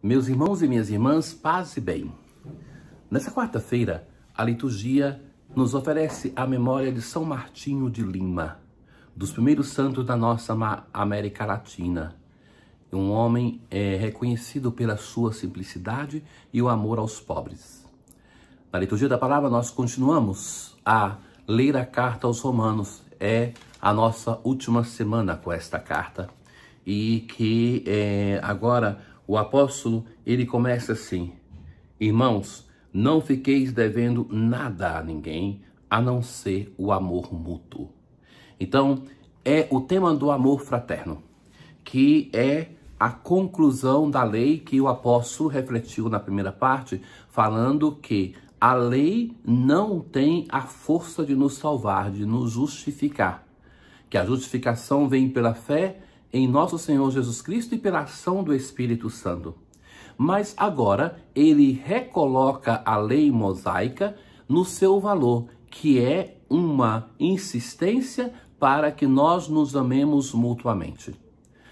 Meus irmãos e minhas irmãs, paz e bem. Nessa quarta-feira, a liturgia nos oferece a memória de São Martinho de Lima, dos primeiros santos da nossa América Latina. Um homem reconhecido pela sua simplicidade e o amor aos pobres. Na liturgia da palavra, nós continuamos a ler a carta aos Romanos. É a nossa última semana com esta carta. E que agora o apóstolo, ele começa assim: irmãos, não fiqueis devendo nada a ninguém, a não ser o amor mútuo. Então, é o tema do amor fraterno, que é a conclusão da lei que o apóstolo refletiu na primeira parte, falando que a lei não tem a força de nos salvar, de nos justificar. Que a justificação vem pela fé em nosso Senhor Jesus Cristo e pela ação do Espírito Santo. Mas agora ele recoloca a lei mosaica no seu valor, que é uma insistência para que nós nos amemos mutuamente.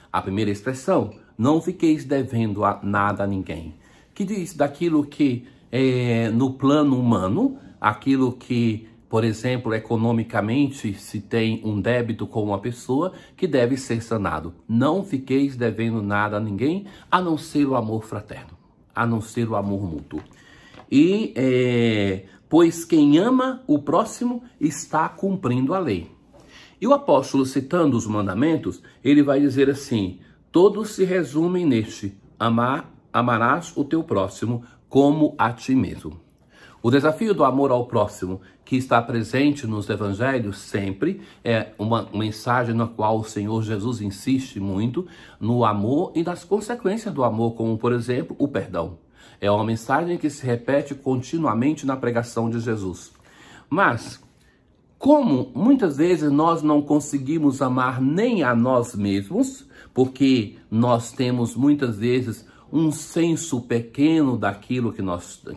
A primeira expressão, não fiqueis devendo nada a ninguém, que diz daquilo que no plano humano, aquilo que, por exemplo, economicamente se tem um débito com uma pessoa que deve ser sanado. Não fiqueis devendo nada a ninguém, a não ser o amor fraterno, a não ser o amor mútuo. E, pois quem ama o próximo está cumprindo a lei. E o apóstolo, citando os mandamentos, ele vai dizer assim: todos se resumem neste: amarás o teu próximo como a ti mesmo. O desafio do amor ao próximo, que está presente nos evangelhos sempre, é uma mensagem na qual o Senhor Jesus insiste muito no amor e nas consequências do amor, como, por exemplo, o perdão. É uma mensagem que se repete continuamente na pregação de Jesus. Mas, como muitas vezes nós não conseguimos amar nem a nós mesmos, porque nós temos muitas vezes um senso pequeno daquilo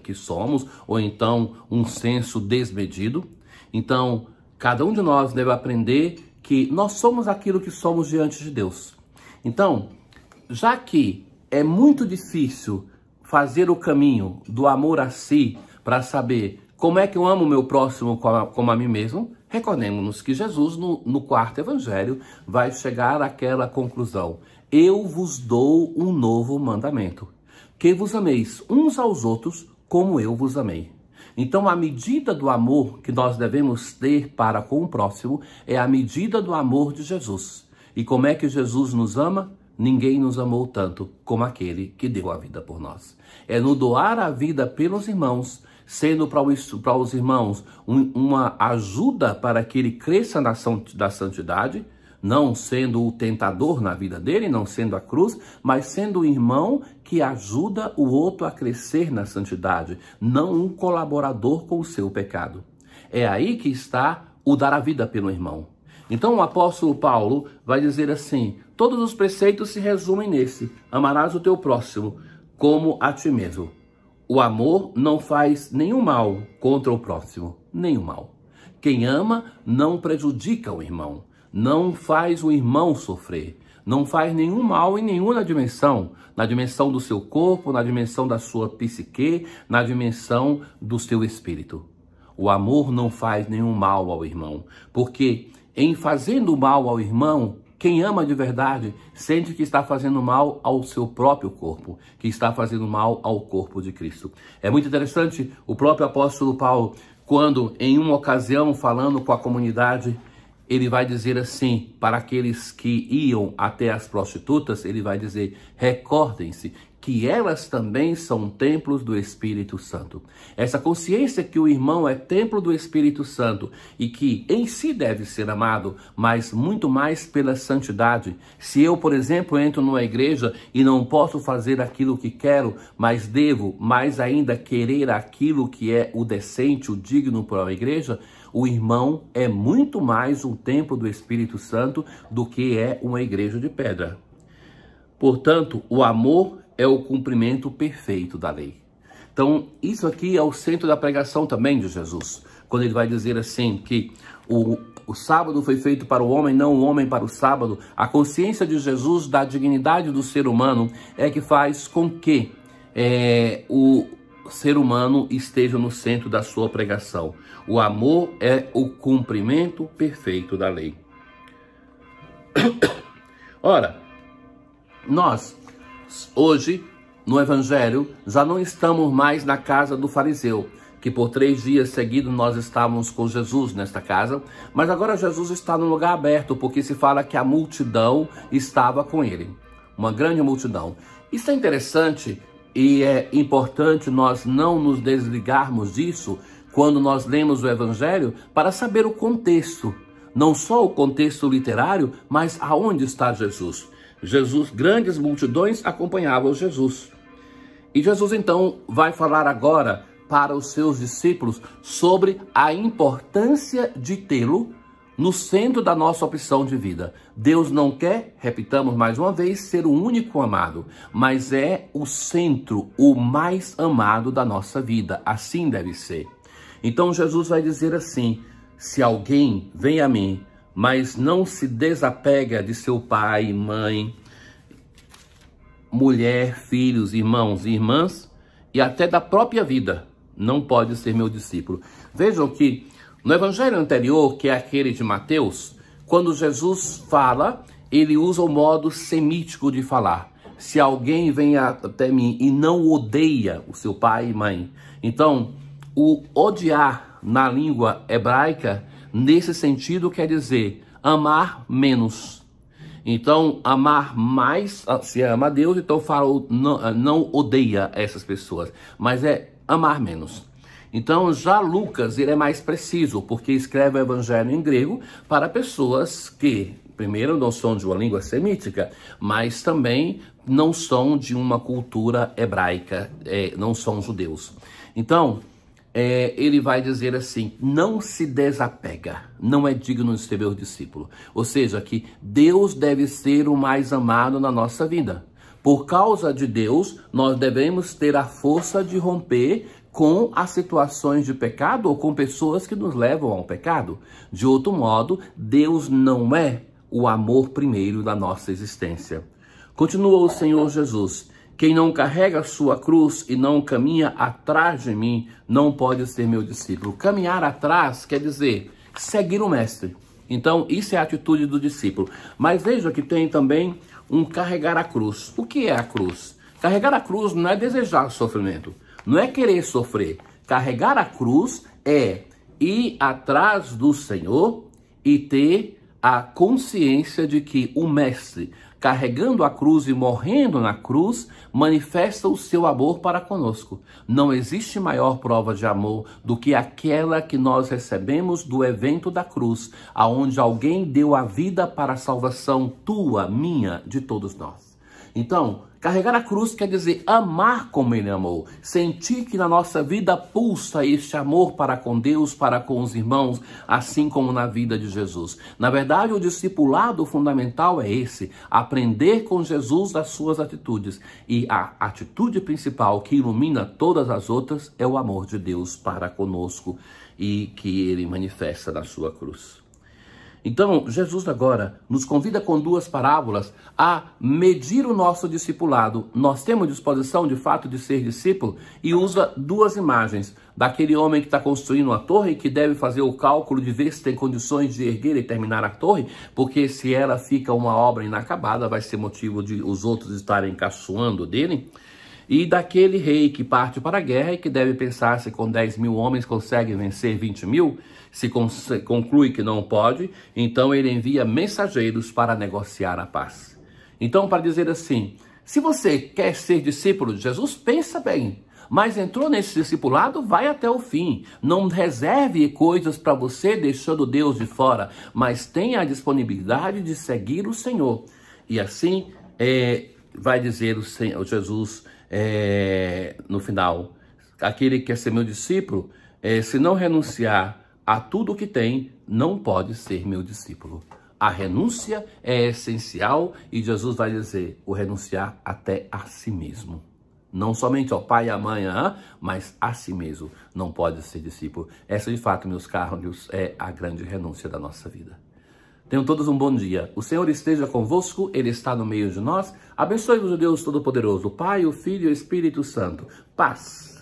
que somos, ou então um senso desmedido. Então, cada um de nós deve aprender que nós somos aquilo que somos diante de Deus. Então, já que é muito difícil fazer o caminho do amor a si para saber como é que eu amo o meu próximo como a mim mesmo, recordemos-nos que Jesus, no quarto evangelho, vai chegar àquela conclusão: eu vos dou um novo mandamento, que vos ameis uns aos outros como eu vos amei. Então, a medida do amor que nós devemos ter para com o próximo é a medida do amor de Jesus. E como é que Jesus nos ama? Ninguém nos amou tanto como aquele que deu a vida por nós. É no doar a vida pelos irmãos, sendo para os irmãos uma ajuda para que ele cresça na ação da santidade, não sendo o tentador na vida dele, não sendo a cruz, mas sendo o irmão que ajuda o outro a crescer na santidade, não um colaborador com o seu pecado. É aí que está o dar a vida pelo irmão. Então o apóstolo Paulo vai dizer assim: todos os preceitos se resumem nesse: amarás o teu próximo como a ti mesmo. O amor não faz nenhum mal contra o próximo, nenhum mal. Quem ama não prejudica o irmão, não faz o irmão sofrer, não faz nenhum mal em nenhuma dimensão, na dimensão do seu corpo, na dimensão da sua psique, na dimensão do seu espírito. O amor não faz nenhum mal ao irmão, porque em fazendo mal ao irmão, quem ama de verdade sente que está fazendo mal ao seu próprio corpo, que está fazendo mal ao corpo de Cristo. É muito interessante o próprio apóstolo Paulo, quando em uma ocasião falando com a comunidade, ele vai dizer assim, para aqueles que iam até as prostitutas, ele vai dizer: recordem-se que elas também são templos do Espírito Santo. Essa consciência que o irmão é templo do Espírito Santo e que em si deve ser amado, mas muito mais pela santidade. Se eu, por exemplo, entro numa igreja e não posso fazer aquilo que quero, mas devo mais ainda querer aquilo que é o decente, o digno para a igreja, o irmão é muito mais um templo do Espírito Santo do que é uma igreja de pedra. Portanto, o amor é o cumprimento perfeito da lei. Então, isso aqui é o centro da pregação também de Jesus, quando ele vai dizer assim que o sábado foi feito para o homem, não o homem para o sábado. A consciência de Jesus da dignidade do ser humano é que faz com que o ser humano esteja no centro da sua pregação. O amor é o cumprimento perfeito da lei. Ora, nós, hoje, no Evangelho, já não estamos mais na casa do fariseu, que por 3 dias seguidos nós estávamos com Jesus nesta casa, mas agora Jesus está num lugar aberto, porque se fala que a multidão estava com ele, uma grande multidão. Isso é interessante e é importante nós não nos desligarmos disso quando nós lemos o Evangelho para saber o contexto, não só o contexto literário, mas aonde está Jesus. Jesus, grandes multidões acompanhavam Jesus. E Jesus então vai falar agora para os seus discípulos sobre a importância de tê-lo no centro da nossa opção de vida. Deus não quer, repitamos mais uma vez, ser o único amado, mas é o centro, o mais amado da nossa vida. Assim deve ser. Então Jesus vai dizer assim: se alguém vem a mim, mas não se desapega de seu pai, mãe, mulher, filhos, irmãos e irmãs, e até da própria vida, não pode ser meu discípulo. Vejam que no evangelho anterior, que é aquele de Mateus, quando Jesus fala, ele usa o modo semítico de falar. Se alguém vem até mim e não odeia o seu pai e mãe. Então, o odiar na língua hebraica, nesse sentido, quer dizer amar menos. Então, amar mais, se ama a Deus, então fala, não odeia essas pessoas, mas é amar menos. Então, já Lucas, ele é mais preciso, porque escreve o evangelho em grego para pessoas que, primeiro, não são de uma língua semítica, mas também não são de uma cultura hebraica, não são judeus. Então, ele vai dizer assim: não se desapega, não é digno de ser meu discípulo. Ou seja, que Deus deve ser o mais amado na nossa vida. Por causa de Deus, nós devemos ter a força de romper com as situações de pecado ou com pessoas que nos levam ao pecado. De outro modo, Deus não é o amor primeiro da nossa existência. Continua o Senhor Jesus: quem não carrega a sua cruz e não caminha atrás de mim, não pode ser meu discípulo. Caminhar atrás quer dizer seguir o mestre. Então, isso é a atitude do discípulo. Mas veja que tem também um carregar a cruz. O que é a cruz? Carregar a cruz não é desejar sofrimento, não é querer sofrer. Carregar a cruz é ir atrás do Senhor e ter a consciência de que o mestre, carregando a cruz e morrendo na cruz, manifesta o seu amor para conosco. Não existe maior prova de amor do que aquela que nós recebemos do evento da cruz, aonde alguém deu a vida para a salvação tua, minha, de todos nós. Então, carregar a cruz quer dizer amar como ele amou, sentir que na nossa vida pulsa este amor para com Deus, para com os irmãos, assim como na vida de Jesus. Na verdade, o discipulado fundamental é esse: aprender com Jesus as suas atitudes. E a atitude principal que ilumina todas as outras é o amor de Deus para conosco e que ele manifesta na sua cruz. Então, Jesus agora nos convida com 2 parábolas a medir o nosso discipulado. Nós temos disposição, de fato, de ser discípulo, e usa 2 imagens. Daquele homem que está construindo uma torre e que deve fazer o cálculo de ver se tem condições de erguer e terminar a torre, porque se ela fica uma obra inacabada, vai ser motivo de os outros estarem caçoando dele. E daquele rei que parte para a guerra e que deve pensar se com 10.000 homens consegue vencer 20.000, se conclui que não pode, então ele envia mensageiros para negociar a paz. Então, para dizer assim, se você quer ser discípulo de Jesus, pensa bem, mas entrou nesse discipulado, vai até o fim. Não reserve coisas para você deixando Deus de fora, mas tenha a disponibilidade de seguir o Senhor. E assim vai dizer o Senhor Jesus no final: aquele que quer ser meu discípulo, se não renunciar a tudo o que tem, não pode ser meu discípulo. A renúncia é essencial e Jesus vai dizer o renunciar até a si mesmo. Não somente ao pai e à mãe, mas a si mesmo não pode ser discípulo. Essa, de fato, meus caros, é a grande renúncia da nossa vida. Tenham todos um bom dia. O Senhor esteja convosco, Ele está no meio de nós. Abençoe-vos o Deus Todo-Poderoso, o Pai, o Filho e o Espírito Santo. Paz.